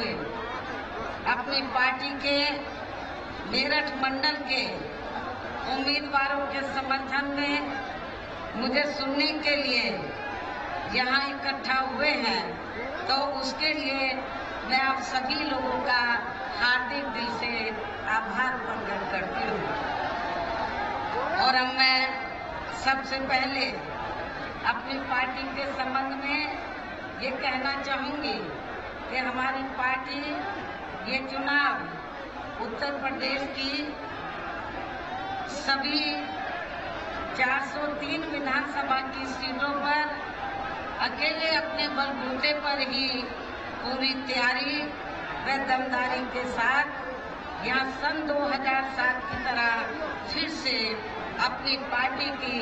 हुए अपनी पार्टी के मेरठ मंडल के उम्मीदवारों के समर्थन में मुझे सुनने के लिए यहाँ इकट्ठा हुए हैं, तो उसके लिए मैं आप सभी लोगों का हार्दिक दिल से आभार प्रकट करती हूँ। और अब मैं सबसे पहले अपनी पार्टी के संबंध में ये कहना चाहूंगी कि हमारी पार्टी ये चुनाव उत्तर प्रदेश की सभी 403 विधानसभा की सीटों पर अकेले अपने बलबूते पर ही पूरी तैयारी व दमदारी के साथ यहाँ सन 2007 की तरह फिर से अपनी पार्टी की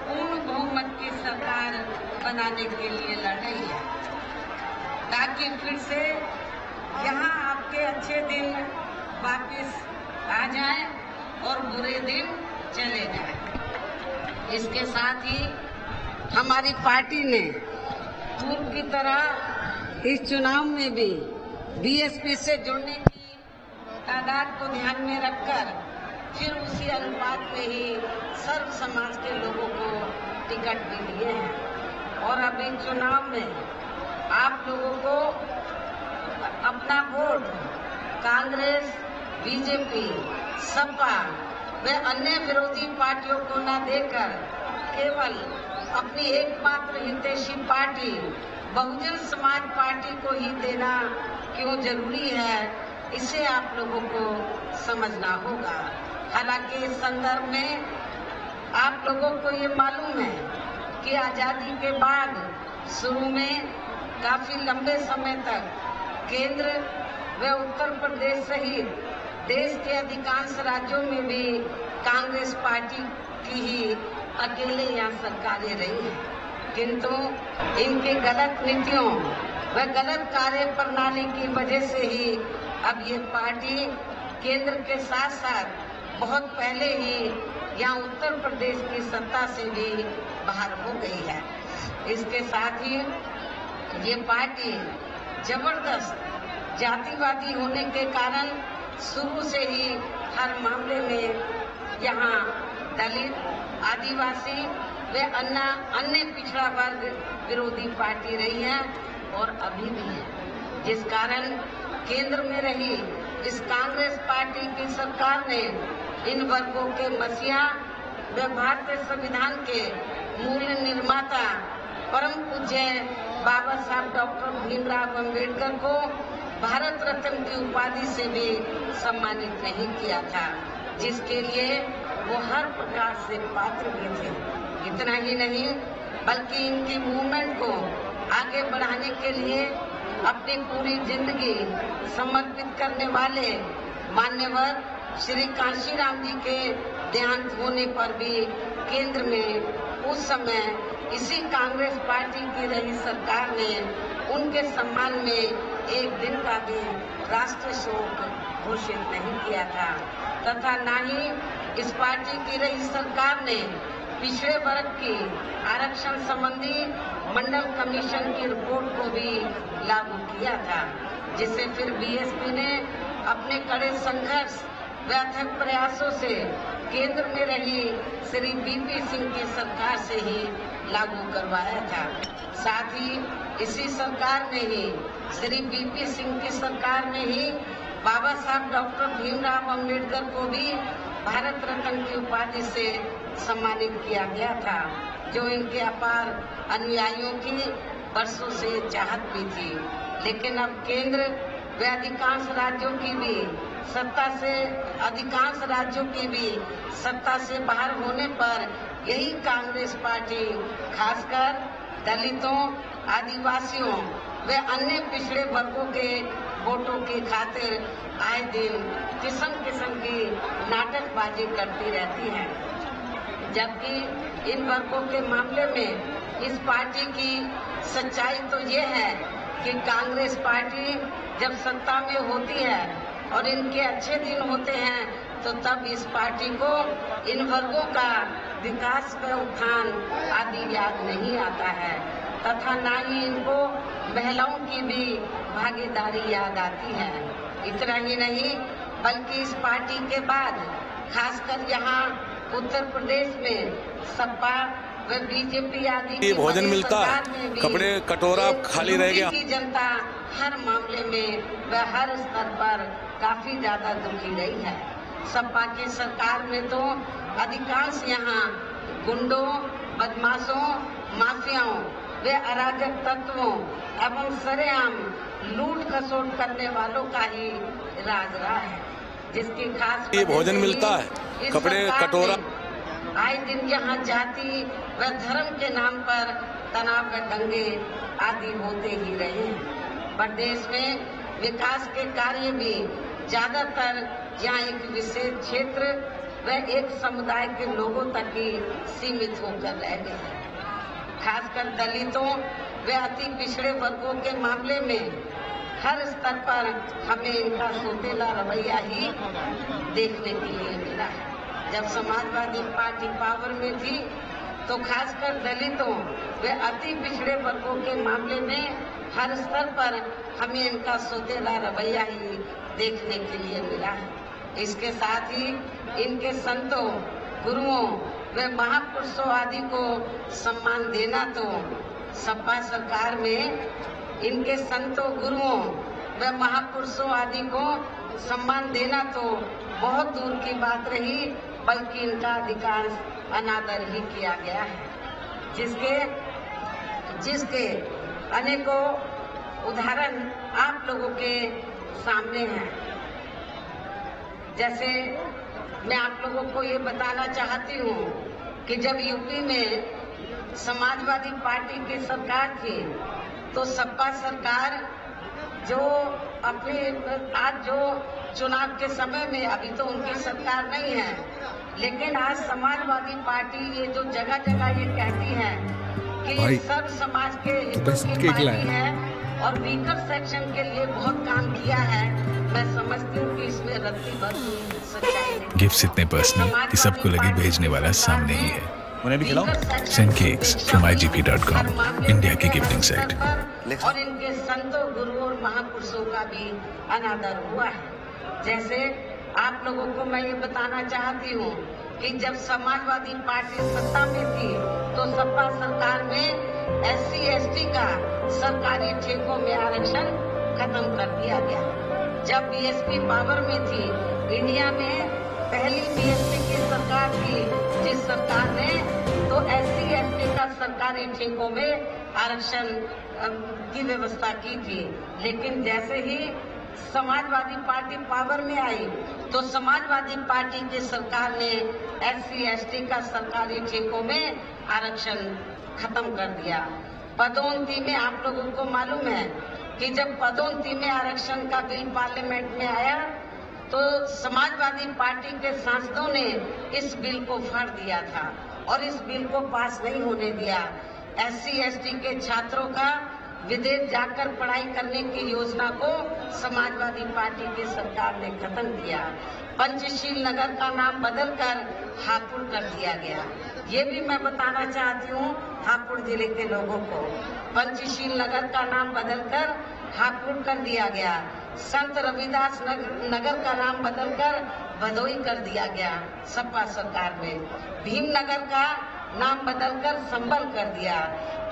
पूर्ण बहुमत की सरकार बनाने के लिए लड़ रही है, ताकि फिर से यहाँ आपके अच्छे दिन वापस आ जाएं और बुरे दिन चले जाएं। इसके साथ ही हमारी पार्टी ने पूर्व की तरह इस चुनाव में भी बीएसपी से जुड़ने की तादाद को ध्यान में रखकर फिर उसी अनुपात में ही सर्व समाज के लोगों को टिकट भी दिए हैं। और अब इन चुनाव में आप लोगों को अपना वोट कांग्रेस, बीजेपी, सपा व अन्य विरोधी पार्टियों को न देकर केवल अपनी एकमात्र हितैषी पार्टी बहुजन समाज पार्टी को ही देना क्यों जरूरी है, इसे आप लोगों को समझना होगा। हालांकि इस संदर्भ में आप लोगों को ये मालूम है कि आजादी के बाद शुरू में काफी लंबे समय तक केंद्र व उत्तर प्रदेश सहित देश के अधिकांश राज्यों में भी कांग्रेस पार्टी की ही अकेले यहाँ सरकारें रही हैं, किंतु इनकी गलत नीतियों व गलत कार्य प्रणाली की वजह से ही अब ये पार्टी केंद्र के साथ साथ बहुत पहले ही यहाँ उत्तर प्रदेश की सत्ता से भी बाहर हो गई है। इसके साथ ही ये पार्टी जबरदस्त जातिवादी होने के कारण शुरू से ही हर मामले में यहाँ दलित, आदिवासी व अन्य पिछड़ा वर्ग विरोधी पार्टी रही है और अभी भी है, जिस कारण केंद्र में रही इस कांग्रेस पार्टी की सरकार ने इन वर्गों के मसीहा व भारतीय संविधान के मूल निर्माता परम पूज्य बाबा साहब डॉक्टर भीमराव अम्बेडकर को भारत रत्न की उपाधि से भी सम्मानित नहीं किया था, जिसके लिए वो हर प्रकार से पात्र भी थे। इतना ही नहीं बल्कि इनकी मूवमेंट को आगे बढ़ाने के लिए अपनी पूरी जिंदगी समर्पित करने वाले मान्यवर श्री कांशीराम जी के देहांत होने पर भी केंद्र में उस समय इसी कांग्रेस पार्टी की रही सरकार ने उनके सम्मान में एक दिन का भी राष्ट्रीय शोक घोषित नहीं किया था, तथा न ही इस पार्टी की रही सरकार ने पिछड़े वर्ग की आरक्षण संबंधी मंडल कमीशन की रिपोर्ट को भी लागू किया था, जिसे फिर बीएसपी ने अपने कड़े संघर्ष व अथक प्रयासों से केंद्र में रही श्री बीपी सिंह की सरकार से ही लागू करवाया था। साथ ही इसी सरकार ने ही श्री बीपी सिंह की सरकार ने ही बाबा साहब डॉक्टर भीमराव अम्बेडकर को भी भारत रत्न की उपाधि से सम्मानित किया गया था, जो इनके अपार अनुयायियों की वर्षों से चाहत भी थी। लेकिन अब केंद्र व अधिकांश राज्यों की भी सत्ता से बाहर होने पर यही कांग्रेस पार्टी खासकर दलितों, आदिवासियों व अन्य पिछड़े वर्गों के वोटों की खातिर आए दिन किस्म किस्म की नाटकबाजी करती रहती है, जबकि इन वर्गों के मामले में इस पार्टी की सच्चाई तो ये है कि कांग्रेस पार्टी जब सत्ता में होती है और इनके अच्छे दिन होते हैं तो तब इस पार्टी को इन वर्गों का विकास व उत्थान आदि याद नहीं आता है। तथा ना ही इनको महिलाओं की भी भागीदारी याद आती है। इतना ही नहीं बल्कि इस पार्टी के बाद खासकर यहाँ उत्तर प्रदेश में सपा व बीजेपी आदि भोजन मिलता है, कपड़े कटोरा खाली रह गया। जनता हर मामले में व हर स्तर पर काफी ज्यादा दुखी रही है। सपा की सरकार में तो अधिकांश यहाँ गुंडों, बदमाशों, माफियाओं वे अराजक तत्वों एवं सरेआम लूट खसोट करने वालों का ही राज रहा है, जिसकी खास भोजन मिलता है, कपड़े कटोरा आए दिन यहाँ जाति व धर्म के नाम पर तनाव व दंगे आदि होते ही रहे हैं। प्रदेश में विकास के कार्य भी ज्यादातर यहाँ एक विशेष क्षेत्र व एक समुदाय के लोगों तक ही सीमित होकर रह गए हैं। खासकर दलितों व अति पिछड़े वर्गों के मामले में हर स्तर पर हमें इनका सोतेला रवैया ही देखने के लिए मिला है। जब समाजवादी पार्टी पावर में थी तो खासकर दलितों व अति पिछड़े वर्गों के मामले में हर स्तर पर हमें इनका सोतेला रवैया ही देखने के लिए मिला है। इसके साथ ही इनके संतों, गुरुओं व महापुरुषों आदि को सम्मान देना तो सपा सरकार में इनके संतों, गुरुओं व महापुरुषों आदि को सम्मान देना तो बहुत दूर की बात रही, बल्कि इनका अधिकांश अनादर ही किया गया है, जिसके अनेकों उदाहरण आप लोगों के सामने हैं। जैसे मैं आप लोगों को ये बताना चाहती हूँ कि जब यूपी में समाजवादी पार्टी की सरकार थी तो सपा सरकार जो अपने आज जो चुनाव के समय में, अभी तो उनकी सरकार नहीं है, लेकिन आज समाजवादी पार्टी ये जो जगह जगह ये कहती है कि सब समाज के हितों की पार्टी है और वीकर सेक्शन के लिए बहुत काम किया है। मैं समझती हूँ कि इसमें रत्ती भर सच्चाई नहीं। गिफ्ट्स इतने पर्सनल कि सबको लगे भेजने वाला सामने ही है। उन्हें भी खिलाओ। Send cakes from igp.com, India की गिफ्टिंग साइट। और इनके संतों, गुरुओं और महापुरुषों का भी अनादर हुआ है। जैसे आप लोगों को मैं ये बताना चाहती हूँ कि जब समाजवादी पार्टी सत्ता में थी तो सपा सरकार में SC/ST का सरकारी ठेकों में आरक्षण खत्म कर दिया गया। जब BSP पावर में थी, इंडिया में पहली BSP की सरकार थी, जिस सरकार ने तो SC/ST का सरकारी ठेकों में आरक्षण की व्यवस्था की थी। लेकिन जैसे ही समाजवादी पार्टी पावर में आई तो समाजवादी पार्टी की सरकार ने SC/ST का सरकारी ठेकों में आरक्षण खत्म कर दिया। पदोन्नति में आप लोगों को मालूम है कि जब पदोन्नति में आरक्षण का बिल पार्लियामेंट में आया तो समाजवादी पार्टी के सांसदों ने इस बिल को फाड़ दिया था और इस बिल को पास नहीं होने दिया। SC/ST के छात्रों का विदेश जाकर पढ़ाई करने की योजना को समाजवादी पार्टी की सरकार ने खत्म किया। पंचशील नगर का नाम बदलकर हापुड़ कर दिया गया। ये भी मैं बताना चाहती हूँ हापुड़ जिले के लोगों को, पंचशील नगर का नाम बदलकर हापुड़ कर दिया गया। संत रविदास नगर का नाम बदलकर भदोई कर दिया गया सपा सरकार में। भीमनगर का नाम बदलकर संभल कर दिया।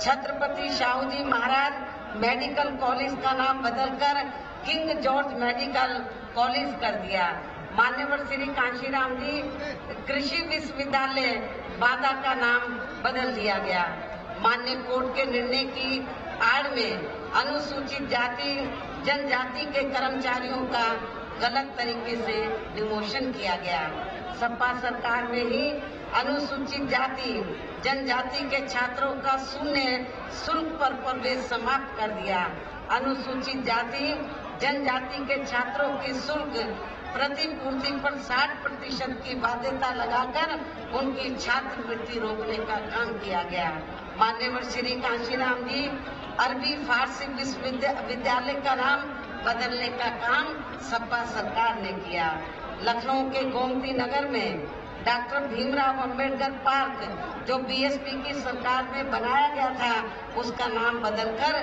छत्रपति शाहूजी महाराज मेडिकल कॉलेज का नाम बदलकर किंग जॉर्ज मेडिकल कॉलेज कर दिया। मान्यवर श्री कांशीराम जी कृषि विश्वविद्यालय बादा का नाम बदल दिया गया। मान्य कोर्ट के निर्णय की आड़ में अनुसूचित जाति जनजाति के कर्मचारियों का गलत तरीके से डिमोशन किया गया। सपा सरकार में ही अनुसूचित जाति जनजाति के छात्रों का शून्य शुल्क पर प्रवेश समाप्त कर दिया। अनुसूचित जाति जनजाति के छात्रों की शुल्क प्रतिपूर्ति पर 60% की बाध्यता लगाकर उनकी छात्रवृत्ति रोकने का काम किया गया। मान्यवर श्री कांशीराम जी अरबी फारसी विश्वविद्यालय का नाम बदलने का काम सपा सरकार ने किया। लखनऊ के गोमती नगर में डॉक्टर भीमराव अंबेडकर पार्क जो बीएसपी की सरकार में बनाया गया था, उसका नाम बदलकर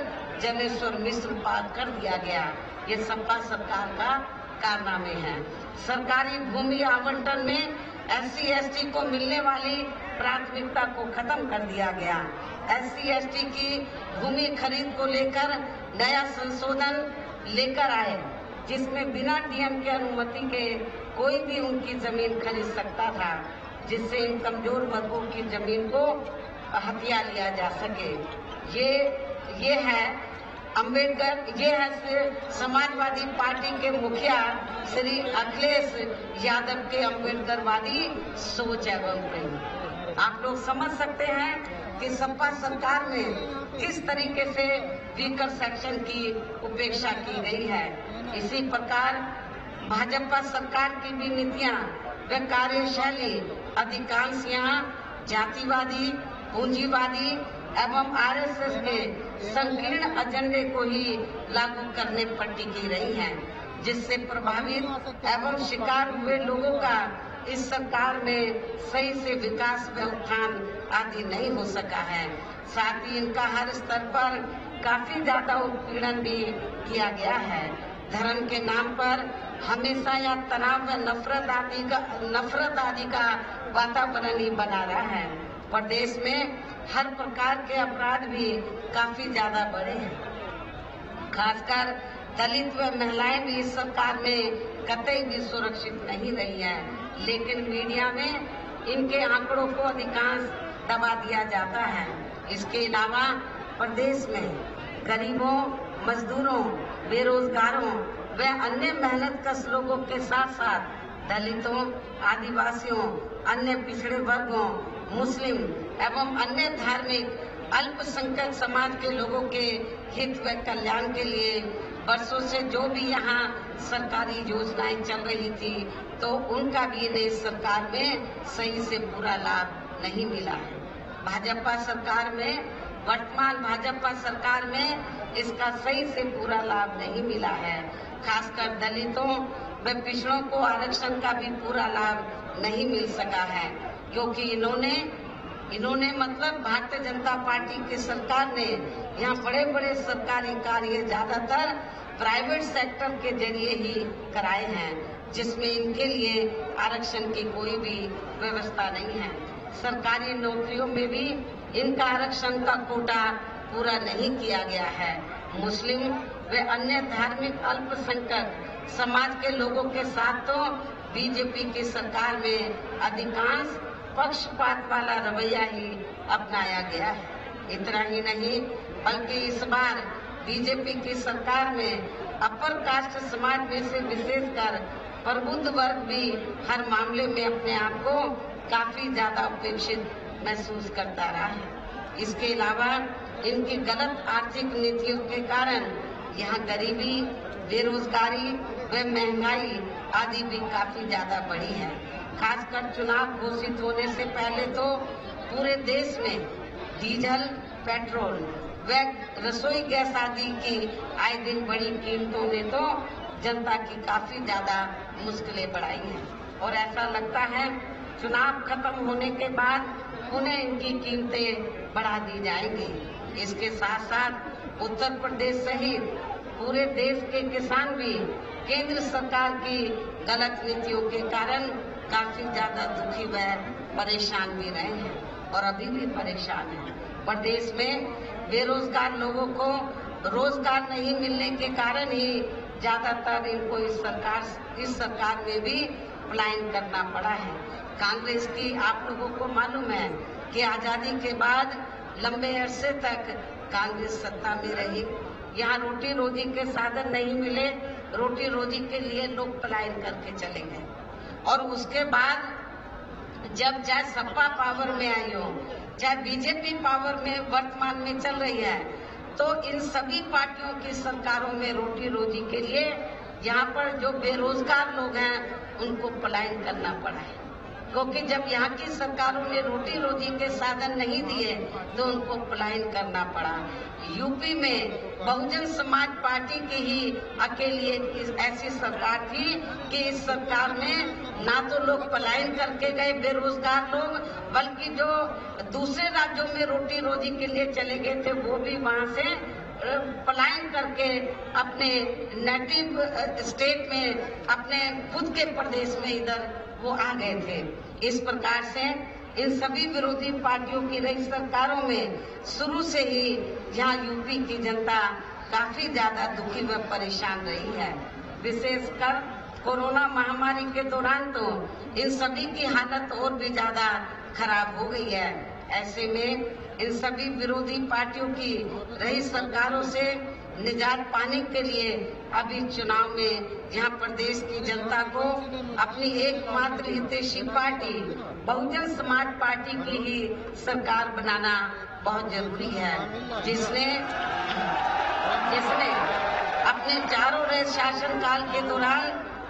जनेश्वर मिश्र पार्क कर दिया गया। ये सपा सरकार का कारनामे हैं। सरकारी भूमि आवंटन में SC/ST को मिलने वाली प्राथमिकता को खत्म कर दिया गया। SC/ST की भूमि खरीद को लेकर नया संशोधन लेकर आए, जिसमें बिना डीएम की अनुमति के कोई भी उनकी जमीन खरीद सकता था, जिससे इन कमजोर वर्गों की जमीन को हथिया लिया जा सके। ये है अंबेडकर, ये है समाजवादी पार्टी के मुखिया श्री अखिलेश यादव के अंबेडकरवादी सोच एवं प्रेम। आप लोग समझ सकते हैं कि सपा सरकार में किस तरीके से वीकर सेक्शन की उपेक्षा की गई है। इसी प्रकार भाजपा सरकार की भी नीतियां व कार्यशैली अधिकांश यहाँ जातिवादी, पूंजीवादी एवं आरएसएस के संकीर्ण एजेंडे को ही लागू करने पर टिकी रही हैं, जिससे प्रभावित एवं शिकार हुए लोगों का इस सरकार में सही से विकास व उत्थान आदि नहीं हो सका है। साथ ही इनका हर स्तर पर काफी ज्यादा उत्पीड़न भी किया गया है। धर्म के नाम पर हमेशा या तनाव व नफरत आदि का वातावरण ही बना रहा है। प्रदेश में हर प्रकार के अपराध भी काफी ज्यादा बढ़े हैं। खासकर दलित व महिलाएं भी इस सरकार में कतई भी सुरक्षित नहीं रही हैं, लेकिन मीडिया में इनके आंकड़ों को अधिकांश दबा दिया जाता है। इसके अलावा प्रदेश में गरीबों, मजदूरों, बेरोजगारों व अन्य मेहनतकश लोगों के साथ साथ दलितों, आदिवासियों, अन्य पिछड़े वर्गों, मुस्लिम एवं अन्य धार्मिक अल्पसंख्यक समाज के लोगों के हित व कल्याण के लिए वर्षों से जो भी यहाँ सरकारी योजनाएं चल रही थी, तो उनका भी इन्हें सरकार में सही से पूरा लाभ नहीं मिला है। वर्तमान भाजपा सरकार में इसका सही से पूरा लाभ नहीं मिला है। खासकर दलितों व पिछड़ों को आरक्षण का भी पूरा लाभ नहीं मिल सका है, क्योंकि इन्होंने मतलब भारतीय जनता पार्टी की सरकार ने यहाँ बड़े बड़े सरकारी कार्य ज्यादातर प्राइवेट सेक्टर के जरिए ही कराए हैं, जिसमें इनके लिए आरक्षण की कोई भी व्यवस्था नहीं है। सरकारी नौकरियों में भी इनका आरक्षण का कोटा पूरा नहीं किया गया है। मुस्लिम व अन्य धार्मिक अल्पसंख्यक समाज के लोगों के साथ तो बीजेपी की सरकार में अधिकांश पक्षपात वाला रवैया ही अपनाया गया है। इतना ही नहीं, बल्कि इस बार बीजेपी की सरकार में अपर कास्ट समाज में से विशेषकर प्रबुद्ध वर्ग भी हर मामले में अपने आप को काफी ज्यादा उपेक्षित महसूस करता रहा है। इसके अलावा इनकी गलत आर्थिक नीतियों के कारण यहाँ गरीबी, बेरोजगारी व महंगाई आदि भी काफी ज्यादा बढ़ी है। खासकर चुनाव घोषित होने से पहले तो पूरे देश में डीजल, पेट्रोल व रसोई गैस आदि की आए दिन बढ़ी कीमतों ने तो जनता की काफी ज्यादा मुश्किलें बढ़ाई हैं। और ऐसा लगता है चुनाव खत्म होने के बाद उन्हें इनकी कीमतें बढ़ा दी जाएंगी। इसके साथ साथ उत्तर प्रदेश सहित पूरे देश के किसान भी केंद्र सरकार की गलत नीतियों के कारण काफी ज्यादा दुखी व परेशान भी रहे हैं और अभी भी परेशान हैं। प्रदेश में बेरोजगार लोगों को रोजगार नहीं मिलने के कारण ही ज्यादातर इनको इस सरकार में भी पलायन करना पड़ा है। कांग्रेस की आप लोगों को मालूम है कि आजादी के बाद लंबे अरसे तक कांग्रेस सत्ता में रही। यहाँ रोटी रोजी के साधन नहीं मिले, रोटी रोजी के लिए लोग पलायन करके चले गए। और उसके बाद जब चाहे सपा पावर में आई हो, चाहे बीजेपी पावर में वर्तमान में चल रही है, तो इन सभी पार्टियों की सरकारों में रोटी रोजी के लिए यहाँ पर जो बेरोजगार लोग हैं उनको पलायन करना पड़ा है। क्योंकि जब यहाँ की सरकारों ने रोटी रोजी के साधन नहीं दिए तो उनको पलायन करना पड़ा। यूपी में बहुजन समाज पार्टी की ही अकेली एक ऐसी सरकार थी कि इस सरकार में ना तो लोग पलायन करके गए बेरोजगार लोग, बल्कि जो दूसरे राज्यों में रोटी रोजी के लिए चले गए थे वो भी वहाँ से पलायन करके अपने नेटिव स्टेट में, अपने खुद के प्रदेश में इधर वो आ गए थे। इस प्रकार से इन सभी विरोधी पार्टियों की रही सरकारों में शुरू से ही यहाँ यूपी की जनता काफी ज्यादा दुखी व परेशान रही है। विशेषकर कोरोना महामारी के दौरान तो इन सभी की हालत और भी ज्यादा खराब हो गई है। ऐसे में इन सभी विरोधी पार्टियों की रही सरकारों से निजात पाने के लिए अभी चुनाव में यहाँ प्रदेश की जनता को अपनी एकमात्र हितैषी पार्टी बहुजन समाज पार्टी की ही सरकार बनाना बहुत जरूरी है, जिसने अपने चारों रहे शासनकाल के दौरान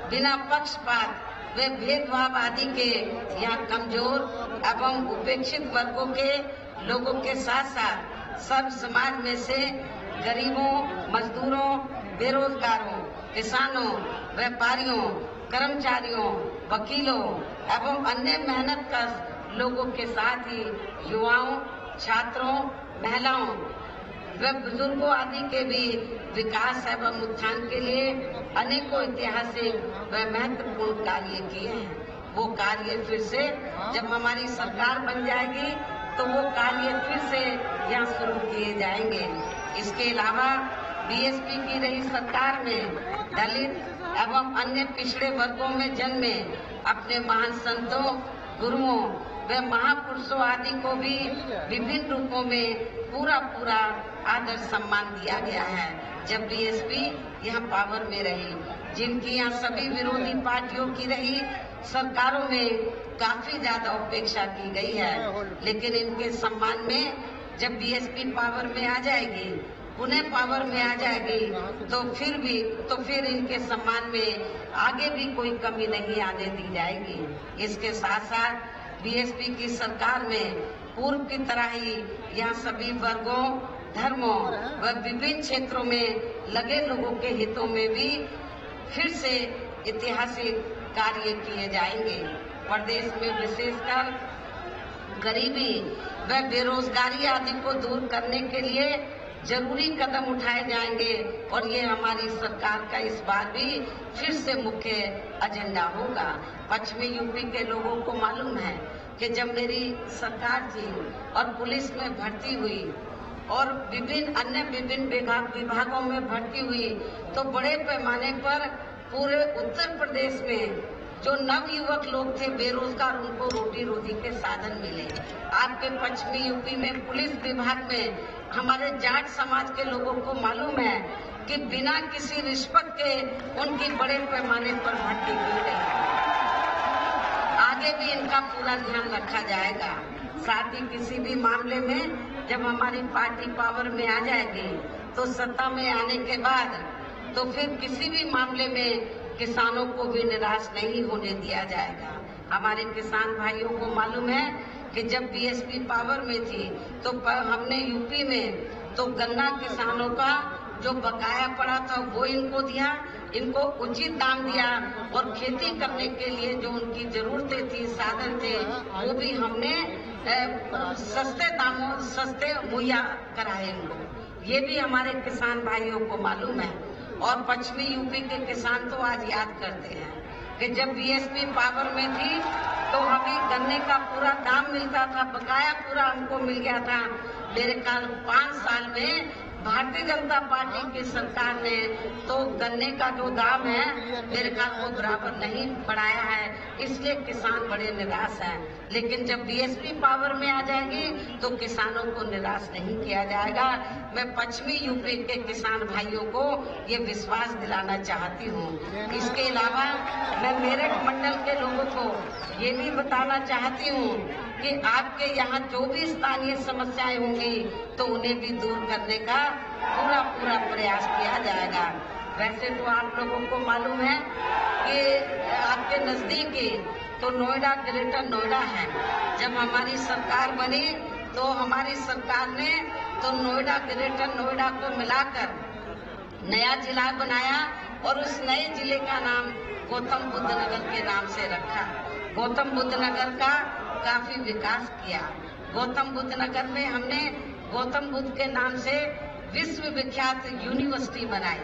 बिना पक्षपात व भेदभाव आदि के यहाँ कमजोर एवं उपेक्षित वर्गों के लोगों के साथ साथ सब समाज में से गरीबों, मजदूरों, बेरोजगारों, किसानों, व्यापारियों, कर्मचारियों, वकीलों एवं अन्य मेहनत कश लोगों के साथ ही युवाओं, छात्रों, महिलाओं व बुजुर्गों आदि के भी विकास एवं उत्थान के लिए अनेकों ऐतिहासिक व महत्वपूर्ण कार्य किए हैं। वो कार्य फिर से जब हमारी सरकार बन जाएगी तो वो कार्य फिर से यहाँ शुरू किए जाएंगे। इसके अलावा बीएसपी की रही सरकार में दलित एवं अन्य पिछड़े वर्गों में जन्मे अपने महान संतों, गुरुओं व महापुरुषों आदि को भी विभिन्न रूपों में पूरा आदर सम्मान दिया गया है। जब बीएसपी यहाँ पावर में रही, जिनकी यहाँ सभी विरोधी पार्टियों की रही सरकारों में काफी ज्यादा उपेक्षा की गई है, लेकिन इनके सम्मान में जब बीएसपी पावर में आ जाएगी, उन्हें पावर में आ जाएगी तो फिर इनके सम्मान में आगे भी कोई कमी नहीं आने दी जाएगी। इसके साथ साथ बीएसपी की सरकार में पूर्व की तरह ही यहाँ सभी वर्गों, धर्मों व विभिन्न क्षेत्रों में लगे लोगों के हितों में भी फिर से ऐतिहासिक कार्य किए जाएंगे। प्रदेश में विशेषकर गरीबी व बेरोजगारी आदि को दूर करने के लिए जरूरी कदम उठाए जाएंगे और ये हमारी सरकार का इस बार भी फिर से मुख्य एजेंडा होगा। पश्चिमी यूपी के लोगों को मालूम है कि जब मेरी सरकार थी और पुलिस में भर्ती हुई और विभिन्न विभागों में भर्ती हुई तो बड़े पैमाने पर पूरे उत्तर प्रदेश में जो नव युवक लोग थे बेरोजगार, उनको रोटी रोजी के साधन मिले। आपके पश्चिमी यूपी में पुलिस विभाग में हमारे जाट समाज के लोगों को मालूम है कि बिना किसी रिश्वत के उनकी बड़े पैमाने पर भर्ती की गई। आगे भी इनका पूरा ध्यान रखा जाएगा। साथ ही किसी भी मामले में जब हमारी पार्टी पावर में आ जाएगी तो सत्ता में आने के बाद तो फिर किसी भी मामले में किसानों को भी निराश नहीं होने दिया जाएगा। हमारे किसान भाइयों को मालूम है कि जब बीएसपी पावर में थी तो हमने यूपी में तो गन्ना किसानों का जो बकाया पड़ा था वो इनको दिया, इनको उचित दाम दिया और खेती करने के लिए जो उनकी जरूरतें थी, साधन थे, वो भी हमने सस्ते मुहैया कराए इनको। ये भी हमारे किसान भाइयों को मालूम है। और पश्चिमी यूपी के किसान तो आज याद करते हैं कि जब बीएसपी पावर में थी तो हमें गन्ने का पूरा दाम मिलता था, बकाया पूरा हमको मिल गया था। मेरे ख्याल 5 साल में भारतीय जनता पार्टी की सरकार ने तो गन्ने का जो दाम है मेरे ख्याल को बराबर नहीं बढ़ाया है, इसलिए किसान बड़े निराश हैं। लेकिन जब बीएसपी पावर में आ जाएगी तो किसानों को निराश नहीं किया जाएगा। मैं पश्चिमी यूपी के किसान भाइयों को ये विश्वास दिलाना चाहती हूँ। इसके अलावा मैं मेरठ मंडल के लोगों को ये भी बताना चाहती हूँ कि आपके यहाँ जो भी स्थानीय समस्याएं होंगी तो उन्हें भी दूर करने का पूरा प्रयास किया जाएगा। वैसे तो आप लोगों को मालूम है कि आपके नजदीकी तो नोएडा ग्रेटर नोएडा है। जब हमारी सरकार बनी तो हमारी सरकार ने तो नोएडा ग्रेटर नोएडा को मिलाकर नया जिला बनाया और उस नए जिले का नाम गौतम बुद्ध नगर के नाम से रखा। गौतम बुद्ध नगर का काफी विकास किया। गौतम बुद्ध नगर में हमने गौतम बुद्ध के नाम से विश्व विख्यात यूनिवर्सिटी बनाई।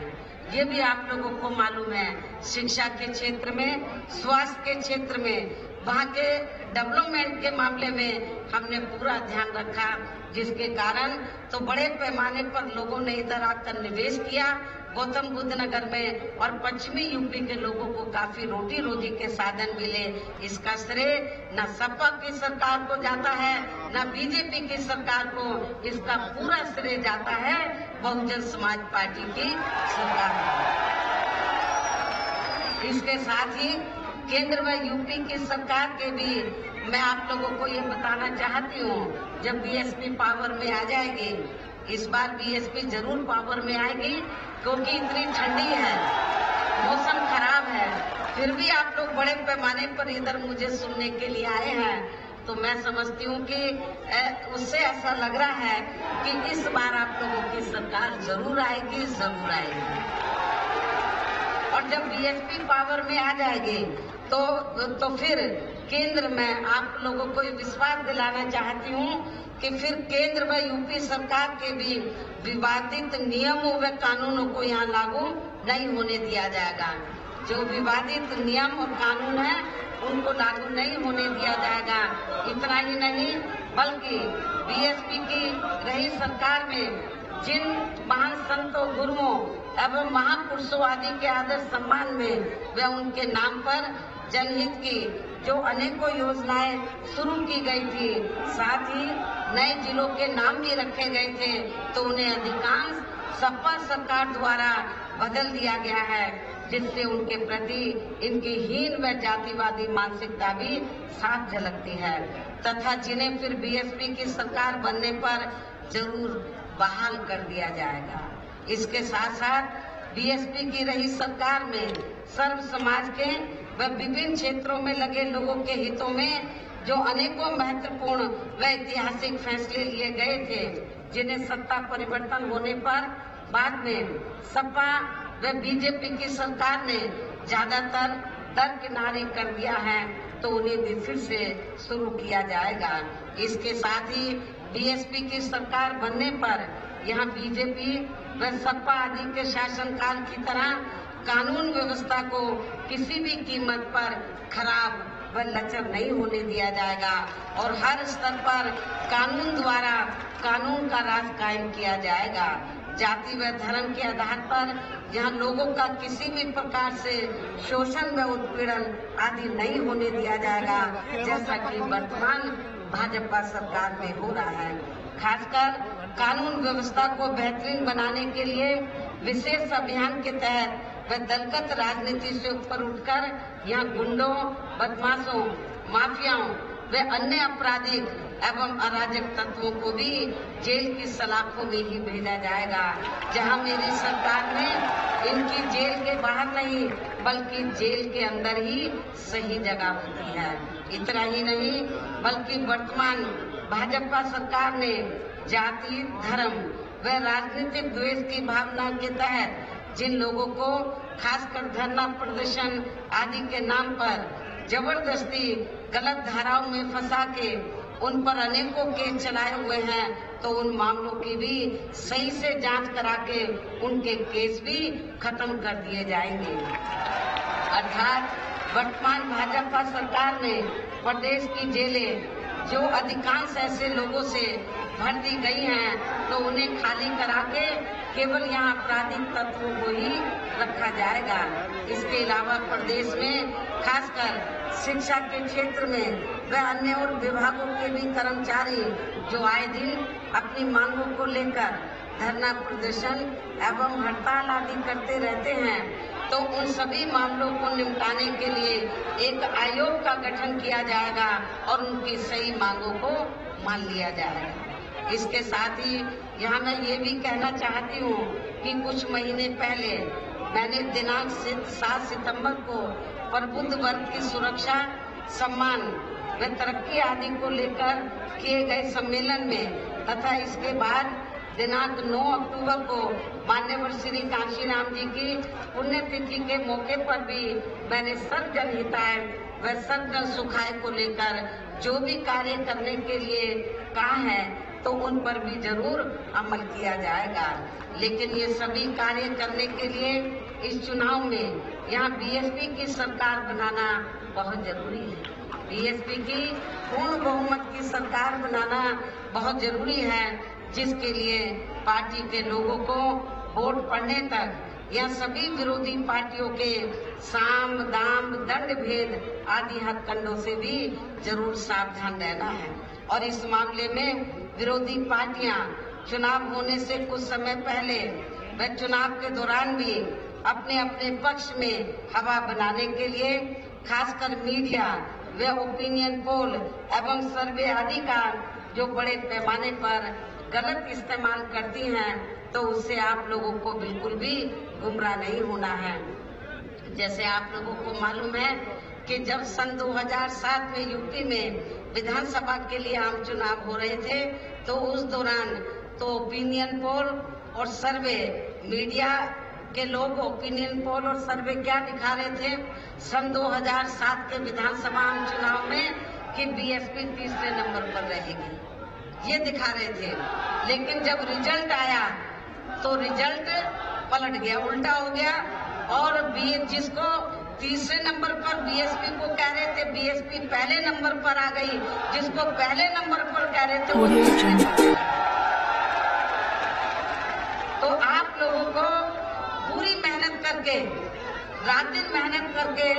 ये भी आप लोगों को मालूम है। शिक्षा के क्षेत्र में, स्वास्थ्य के क्षेत्र में, वहाँ के डेवलपमेंट के मामले में हमने पूरा ध्यान रखा, जिसके कारण तो बड़े पैमाने पर लोगों ने इधर आकर निवेश किया गौतम बुद्ध नगर में, और पश्चिमी यूपी के लोगों को काफी रोटी रोजी के साधन मिले। इसका श्रेय न सपा की सरकार को जाता है न बीजेपी की सरकार को, इसका पूरा श्रेय जाता है बहुजन समाज पार्टी की सरकार को। इसके साथ ही केंद्र व यूपी की सरकार के भी मैं आप लोगों को ये बताना चाहती हूँ, जब बीएसपी पावर में आ जाएगी, इस बार बीएसपी जरूर पावर में आएगी, क्योंकि इतनी ठंडी है, मौसम खराब है, फिर भी आप लोग बड़े पैमाने पर इधर मुझे सुनने के लिए आए हैं, तो मैं समझती हूँ कि उससे ऐसा लग रहा है कि इस बार आप लोगों की सरकार जरूर आएगी, जरूर आएगी। और जब बीएसपी पावर में आ जाएगी तो फिर केंद्र में आप लोगों को ये विश्वास दिलाना चाहती हूँ कि फिर केंद्र व यूपी सरकार के भी विवादित नियमों व कानूनों को यहाँ लागू नहीं होने दिया जाएगा। जो विवादित नियम और कानून है उनको लागू नहीं होने दिया जाएगा। इतना ही नहीं, बल्कि बीएसपी की रही सरकार में जिन महान संतों, गुरुओं एवं महापुरुषों आदि के आदर सम्मान में व उनके नाम पर जनहित की जो अनेकों योजनाएं शुरू की गई थी, साथ ही नए जिलों के नाम भी रखे गए थे, तो उन्हें अधिकांश सपा सरकार द्वारा बदल दिया गया है, जिससे उनके प्रति इनकी हीन व जातिवादी मानसिकता भी साफ झलकती है, तथा जिन्हें फिर बीएसपी की सरकार बनने पर जरूर बहाल कर दिया जाएगा। इसके साथ साथ बीएसपी की रही सरकार में सर्व समाज के व विभिन्न क्षेत्रों में लगे लोगों के हितों में जो अनेकों महत्वपूर्ण व ऐतिहासिक फैसले लिए गए थे, जिन्हें सत्ता परिवर्तन होने पर बाद में सपा व बीजेपी की सरकार ने ज्यादातर दरकिनारे कर दिया है, तो उन्हें भी फिर से शुरू किया जाएगा। इसके साथ ही बीएसपी की सरकार बनने पर यहाँ बीजेपी व सपा आदि के शासनकाल की तरह कानून व्यवस्था को किसी भी कीमत पर खराब व लचर नहीं होने दिया जाएगा, और हर स्तर पर कानून द्वारा कानून का राज कायम किया जाएगा। जाति व धर्म के आधार पर यहाँ लोगों का किसी भी प्रकार से शोषण व उत्पीड़न आदि नहीं होने दिया जाएगा, जैसा कि वर्तमान भाजपा सरकार में हो रहा है। खासकर कानून व्यवस्था को बेहतरीन बनाने के लिए विशेष अभियान के तहत व दलगत राजनीति से ऊपर उठकर यहाँ गुंडों, बदमाशों, माफियाओं व अन्य आपराधिक एवं अराजक तत्वों को भी जेल की सलाखों में ही भेजा जाएगा, जहां मेरी सरकार ने इनकी जेल के बाहर नहीं बल्कि जेल के अंदर ही सही जगह होती है। इतना ही नहीं, बल्कि वर्तमान भाजपा सरकार ने जाति, धर्म व राजनीतिक द्वेष की भावना के तहत जिन लोगों को खासकर धरना प्रदर्शन आदि के नाम पर जबरदस्ती गलत धाराओं में फंसा के उन पर अनेकों केस चलाए हुए हैं, तो उन मामलों की भी सही से जांच करा के उनके केस भी खत्म कर दिए जाएंगे। अर्थात वर्तमान भाजपा सरकार ने प्रदेश की जेलें जो अधिकांश ऐसे लोगों से भर दी गई हैं, तो उन्हें खाली करा के केवल यहाँ आपराधिक तत्वों को ही रखा जाएगा। इसके अलावा प्रदेश में खासकर शिक्षा के क्षेत्र में व अन्य और विभागों के भी कर्मचारी जो आए दिन अपनी मांगों को लेकर धरना प्रदर्शन एवं हड़ताल आदि करते रहते हैं, तो उन सभी मामलों को निपटाने के लिए एक आयोग का गठन किया जाएगा और उनकी सही मांगों को मान लिया जाएगा। इसके साथ ही यहाँ मैं ये भी कहना चाहती हूँ कि कुछ महीने पहले मैंने दिनांक 7 सितंबर को प्रबुद्ध वर्ग की सुरक्षा सम्मान व तरक्की आदि को लेकर किए गए सम्मेलन में तथा इसके बाद दिनांक 9 अक्टूबर को मान्यवर श्री कांशीराम जी की पुण्यतिथि के मौके पर भी मैंने सर्व जनहिताय व सर्व जन सुखाय को लेकर जो भी कार्य करने के लिए कहा है तो उन पर भी जरूर अमल किया जाएगा। लेकिन ये सभी कार्य करने के लिए इस चुनाव में यहाँ बीएसपी की सरकार बनाना बहुत जरूरी है। बीएसपी की पूर्ण बहुमत की सरकार बनाना बहुत जरूरी है, जिसके लिए पार्टी के लोगों को वोट पड़ने तक या सभी विरोधी पार्टियों के साम दाम दंड भेद आदि हथकंडों से भी जरूर सावधान रहना है। और इस मामले में विरोधी पार्टियां चुनाव होने से कुछ समय पहले व चुनाव के दौरान भी अपने अपने पक्ष में हवा बनाने के लिए खासकर मीडिया व ओपिनियन पोल एवं सर्वे आदि का जो बड़े पैमाने पर गलत इस्तेमाल करती हैं, तो उससे आप लोगों को बिल्कुल भी गुमराह नहीं होना है। जैसे आप लोगों को मालूम है कि जब सन 2007 में यूपी में विधानसभा के लिए आम चुनाव हो रहे थे, तो उस दौरान तो ओपिनियन पोल और सर्वे मीडिया के लोग ओपिनियन पोल और सर्वे क्या दिखा रहे थे सन 2007 के विधानसभा आम चुनाव में कि बीएसपी तीसरे नंबर पर रहेगी, ये दिखा रहे थे। लेकिन जब रिजल्ट आया तो रिजल्ट पलट गया, उल्टा हो गया और जिसको तीसरे नंबर पर बीएसपी को कह रहे थे, बीएसपी पहले नंबर पर आ गई, जिसको पहले नंबर पर कह रहे थे तो आप लोगों को पूरी मेहनत करके, रात दिन मेहनत करके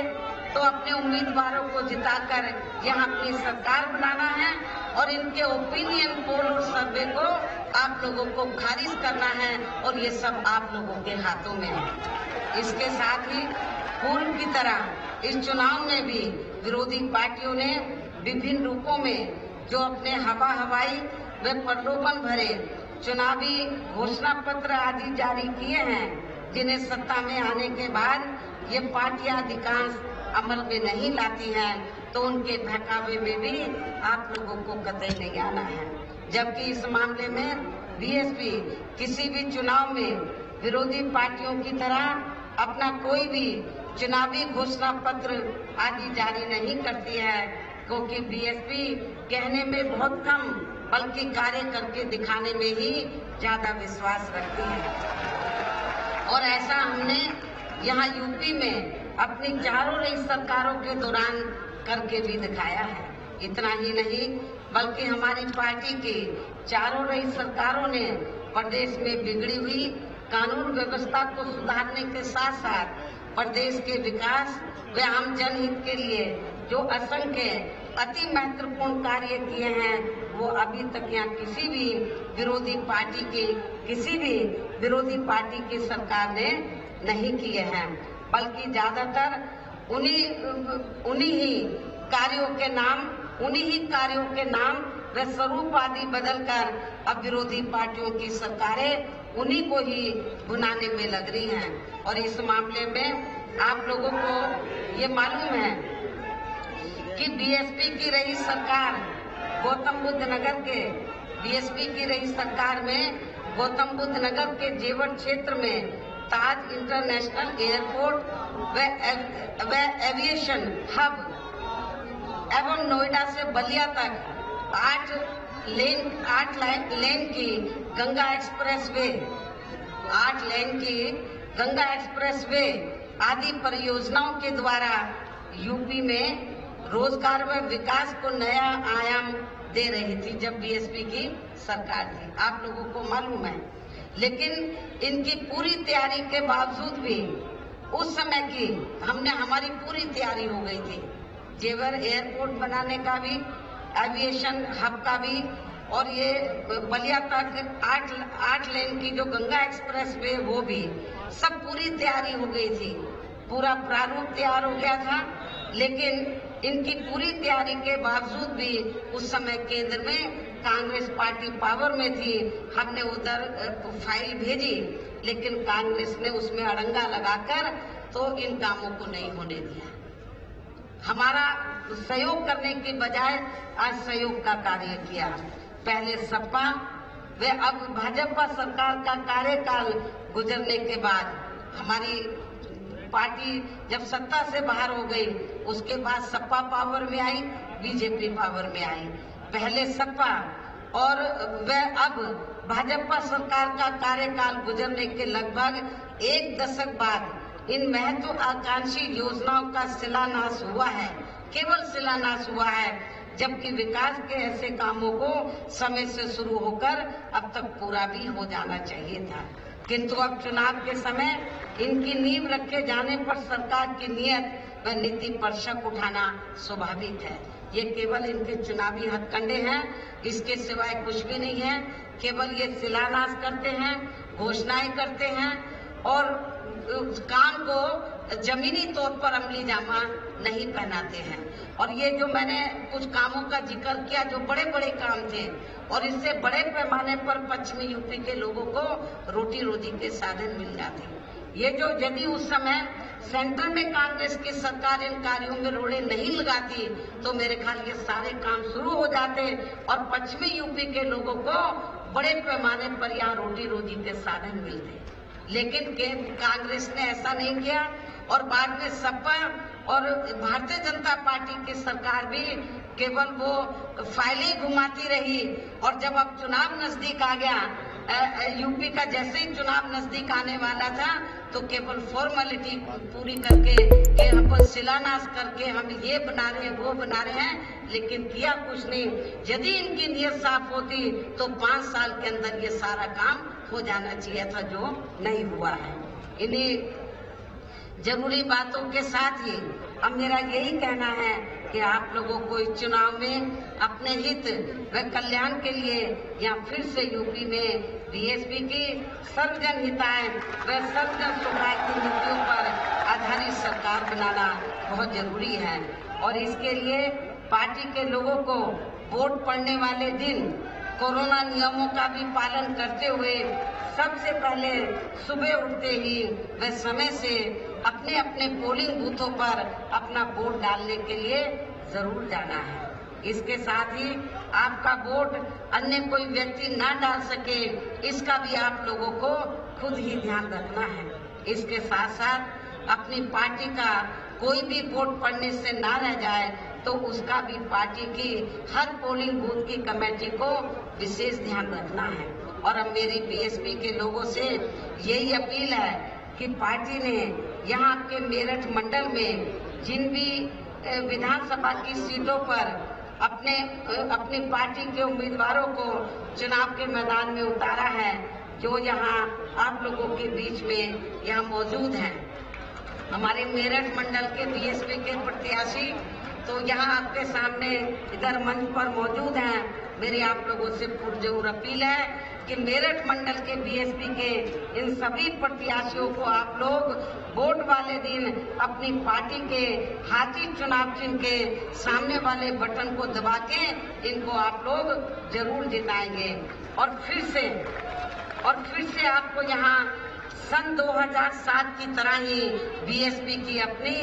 तो अपने उम्मीदवारों को जिताकर यहाँ अपनी सरकार बनाना है और इनके ओपिनियन पोल और सर्वे को आप लोगों को खारिज करना है और ये सब आप लोगों के हाथों में है। इसके साथ ही पूर्व की तरह इस चुनाव में भी विरोधी पार्टियों ने विभिन्न रूपों में जो अपने हवाई व प्रलोभन भरे चुनावी घोषणा पत्र आदि जारी किए हैं, जिन्हें सत्ता में आने के बाद ये पार्टियां अधिकांश अमल में नहीं लाती हैं, तो उनके बहकावे में भी आप लोगों को कतई नहीं आना है। जबकि इस मामले में बीएसपी किसी भी चुनाव में विरोधी पार्टियों की तरह अपना कोई भी चुनावी घोषणा पत्र आदि जारी नहीं करती है, क्योंकि बीएसपी कहने में बहुत कम बल्कि कार्य करके दिखाने में ही ज्यादा विश्वास रखती है। और ऐसा हमने यहाँ यूपी में अपनी चारों रही सरकारों के दौरान करके भी दिखाया है। इतना ही नहीं बल्कि हमारी पार्टी की चारों रही सरकारों ने प्रदेश में बिगड़ी हुई कानून व्यवस्था को सुधारने के साथ साथ प्रदेश के विकास व आम जनहित के लिए जो असंख्य अति महत्वपूर्ण कार्य किए हैं, वो अभी तक यहाँ किसी भी विरोधी पार्टी की सरकार ने नहीं किए हैं, बल्कि ज्यादातर उन्हीं ही कार्यों के नाम व स्वरूप आदि बदलकर अब विरोधी पार्टियों की सरकारें उन्हीं को ही भुनाने में लग रही हैं। और इस मामले में आप लोगों को ये मालूम है कि बीएसपी की रही सरकार गौतम बुद्ध नगर के जेवर क्षेत्र में ताज इंटरनेशनल एयरपोर्ट व एविएशन हब एवं नोएडा से बलिया तक 8 लेन की गंगा एक्सप्रेसवे आदि परियोजनाओं के द्वारा यूपी में रोजगार व विकास को नया आयाम दे रही थी जब बीएसपी की सरकार थी, आप लोगों को मालूम है। लेकिन इनकी पूरी तैयारी के बावजूद भी उस समय की हमारी पूरी तैयारी हो गई थी, जेवर एयरपोर्ट बनाने का भी, एविएशन हब का भी, और ये बलिया तक 8 लेन की जो गंगा एक्सप्रेस वे वो भी सब पूरी तैयारी हो गई थी, पूरा प्रारूप तैयार हो गया था। लेकिन इनकी पूरी तैयारी के बावजूद भी उस समय केंद्र में कांग्रेस पार्टी पावर में थी, हमने उधर फाइल भेजी, लेकिन कांग्रेस ने उसमें अड़ंगा लगाकर तो इन कामों को नहीं होने दिया। हमारा सहयोग करने के बजाय आज सहयोग का कार्य किया। पहले सपा व अब भाजपा सरकार का कार्यकाल गुजरने के बाद हमारी पार्टी जब सत्ता से बाहर हो गई, उसके बाद सपा पावर में आई, बीजेपी पावर में आई। पहले सपा और वह अब भाजपा सरकार का कार्यकाल गुजरने के लगभग एक दशक बाद इन महत्वाकांक्षी योजनाओं का शिलान्यास हुआ है। केवल शिलान्यास हुआ है, जबकि विकास के ऐसे कामों को समय से शुरू होकर अब तक पूरा भी हो जाना चाहिए था। किंतु अब चुनाव के समय इनकी नींव रखे जाने पर सरकार की नीयत व नीति पर शक उठाना स्वाभाविक है। ये केवल इनके चुनावी हथकंडे हैं, इसके सिवाय कुछ भी नहीं है। केवल ये शिलान्यास करते हैं, घोषणाएं करते हैं और काम को जमीनी तौर पर अमली जामा नहीं पहनाते हैं। और ये जो मैंने कुछ कामों का जिक्र किया, जो बड़े बड़े काम थे और इससे बड़े पैमाने पर पश्चिमी यूपी के लोगों को रोटी रोजी के साधन मिल जाते। ये जो यदि उस समय सेंटर में कांग्रेस की सरकार इन कार्यों में रोड़े नहीं लगाती तो मेरे ख्याल ये सारे काम शुरू हो जाते और पश्चिमी यूपी के लोगों को बड़े पैमाने पर यहाँ रोटी रोजी के साधन मिलते। लेकिन कांग्रेस ने ऐसा नहीं किया और बाद में सपा और भारतीय जनता पार्टी की सरकार भी केवल वो फाइलें घुमाती रही। और जब अब चुनाव नजदीक आ गया, यूपी का जैसे ही चुनाव नजदीक आने वाला था तो केवल फॉर्मेलिटी पूरी करके कि हम शिलान्यास करके हम ये बना रहे हैं, वो बना रहे हैं, लेकिन किया कुछ नहीं। यदि इनकी नीयत साफ होती तो 5 साल के अंदर ये सारा काम हो जाना चाहिए था, जो नहीं हुआ है। इन्हीं जरूरी बातों के साथ ही अब मेरा यही कहना है कि आप लोगों को इस चुनाव में अपने हित व कल्याण के लिए या फिर से यूपी में बीएसपी की सर्वजन हिताय व सर्वजन सुखाय की नीतियों पर आधारित सरकार बनाना बहुत जरूरी है। और इसके लिए पार्टी के लोगों को वोट पड़ने वाले दिन कोरोना नियमों का भी पालन करते हुए सबसे पहले सुबह उठते ही व समय से अपने अपने पोलिंग बूथों पर अपना वोट डालने के लिए जरूर जाना है। इसके साथ ही आपका वोट अन्य कोई व्यक्ति ना डाल सके, इसका भी आप लोगों को खुद ही ध्यान रखना है। इसके साथ साथ अपनी पार्टी का कोई भी वोट पड़ने से ना रह जाए तो उसका भी पार्टी की हर पोलिंग बूथ की कमेटी को विशेष ध्यान रखना है। और अब मेरी बीएसपी के लोगों से यही अपील है कि पार्टी ने यहाँ के मेरठ मंडल में जिन भी विधानसभा की सीटों पर अपनी पार्टी के उम्मीदवारों को चुनाव के मैदान में उतारा है, जो यहाँ आप लोगों के बीच में यहाँ मौजूद हैं। हमारे मेरठ मंडल के बीएसपी के प्रत्याशी तो यहाँ आपके सामने इधर मंच पर मौजूद हैं। मेरी आप लोगों से पुरजोर अपील है कि मेरठ मंडल के बीएसपी के इन सभी प्रत्याशियों को आप लोग वोट वाले दिन अपनी पार्टी के हाथी चुनाव चिन्ह के सामने वाले बटन को दबा के इनको आप लोग जरूर जिताएंगे। और फिर से आपको यहाँ सन 2007 की तरह ही बीएसपी की अपनी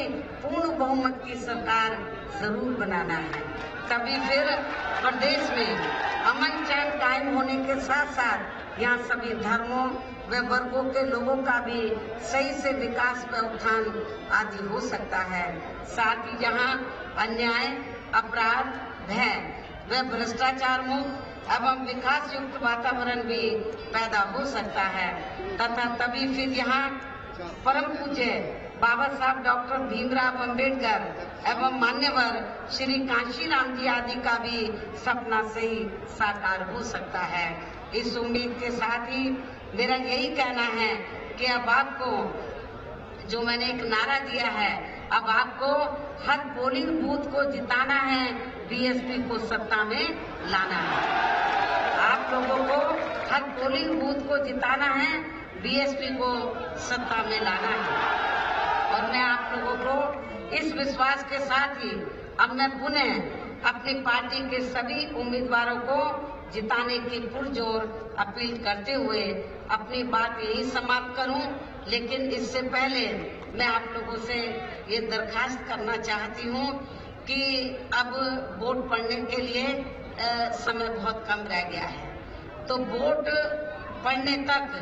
पूर्ण बहुमत की सरकार जरूर बनाना है। तभी फिर प्रदेश में अमन चैन कायम होने के साथ साथ यहाँ सभी धर्मों व वर्गों के लोगों का भी सही से विकास व उत्थान आदि हो सकता है। साथ ही यहाँ अन्याय, अपराध, भय व भ्रष्टाचार मुक्त एवं विकास युक्त वातावरण भी पैदा हो सकता है तथा तभी फिर यहाँ परम पूज्य बाबा साहब डॉक्टर भीमराव अंबेडकर एवं मान्यवर श्री कांशीराम जी आदि का भी सपना सही साकार हो सकता है। इस उम्मीद के साथ ही मेरा यही कहना है कि अब आपको जो मैंने एक नारा दिया है, अब आपको हर पोलिंग बूथ को जिताना है, बीएसपी को सत्ता में लाना है। आप लोगों को हर पोलिंग बूथ को जिताना है, बीएसपी को सत्ता में लाना है। और मैं आप लोगों को इस विश्वास के साथ ही अब मैं पुनः अपनी पार्टी के सभी उम्मीदवारों को जिताने की पुरजोर अपील करते हुए अपनी बात यही समाप्त करूं। लेकिन इससे पहले मैं आप लोगों से ये दरखास्त करना चाहती हूँ कि अब वोट पड़ने के लिए समय बहुत कम रह गया है, तो वोट पड़ने तक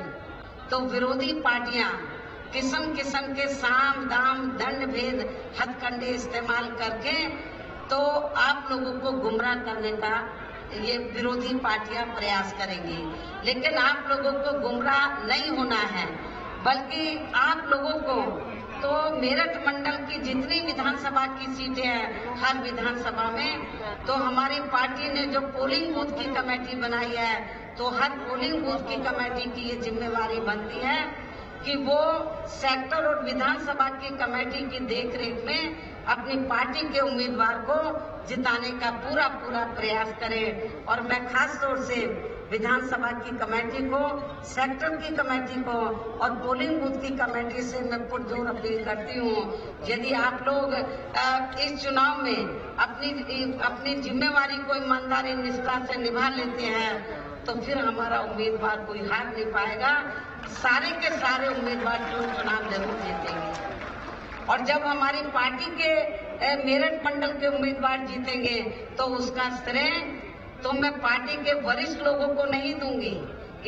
तो विरोधी पार्टियां किस्म किस्म के साम दाम दंड भेद हथकंडे इस्तेमाल करके तो आप लोगों को गुमराह करने का ये विरोधी पार्टियां प्रयास करेंगी। लेकिन आप लोगों को गुमराह नहीं होना है, बल्कि आप लोगों को तो मेरठ मंडल की जितनी विधानसभा की सीटें हैं, हर विधानसभा में तो हमारी पार्टी ने जो पोलिंग बूथ की कमेटी बनाई है, तो हर पोलिंग बूथ की कमेटी की ये जिम्मेवारी बनती है कि वो सेक्टर और विधानसभा की कमेटी की देखरेख में अपनी पार्टी के उम्मीदवार को जिताने का पूरा प्रयास करें। और मैं खास तौर से विधानसभा की कमेटी को, सेक्टर की कमेटी को और पोलिंग बूथ की कमेटी से मैं पुरजोर अपील करती हूँ, यदि आप लोग इस चुनाव में अपनी जिम्मेवारी को ईमानदारी निष्ठा से निभा लेते हैं तो फिर हमारा उम्मीदवार कोई हार नहीं पाएगा। सारे के सारे उम्मीदवार जो चुनाव जरूर जीतेंगे। और जब हमारी पार्टी के मेरठ मंडल के उम्मीदवार जीतेंगे तो उसका श्रेय तो मैं पार्टी के वरिष्ठ लोगों को नहीं दूंगी,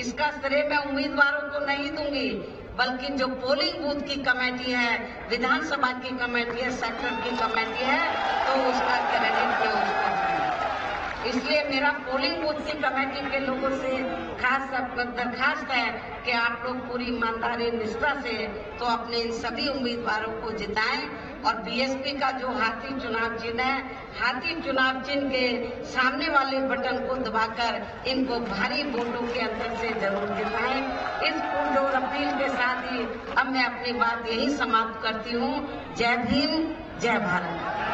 इसका श्रेय मैं उम्मीदवारों को नहीं दूंगी, बल्कि जो पोलिंग बूथ की कमेटी है, विधानसभा की कमेटी है, सेक्टर की कमेटी है, तो उसका क्रेडिट मैं उसको दूंगी। इसलिए मेरा पोलिंग बूथ की कमेटी के लोगों से खास दरखास्त है कि आप लोग पूरी ईमानदारी निष्ठा से तो अपने इन सभी उम्मीदवारों को जिताएं और बीएसपी का जो हाथी चुनाव चिन्ह है, हाथी चुनाव चिन्ह के सामने वाले बटन को दबाकर इनको भारी वोटों के अंतर से जरूर जिताएं। इस पुरजोर अपील के साथ ही अब मैं अपनी बात यही समाप्त करती हूँ। जय भीम, जय भारत।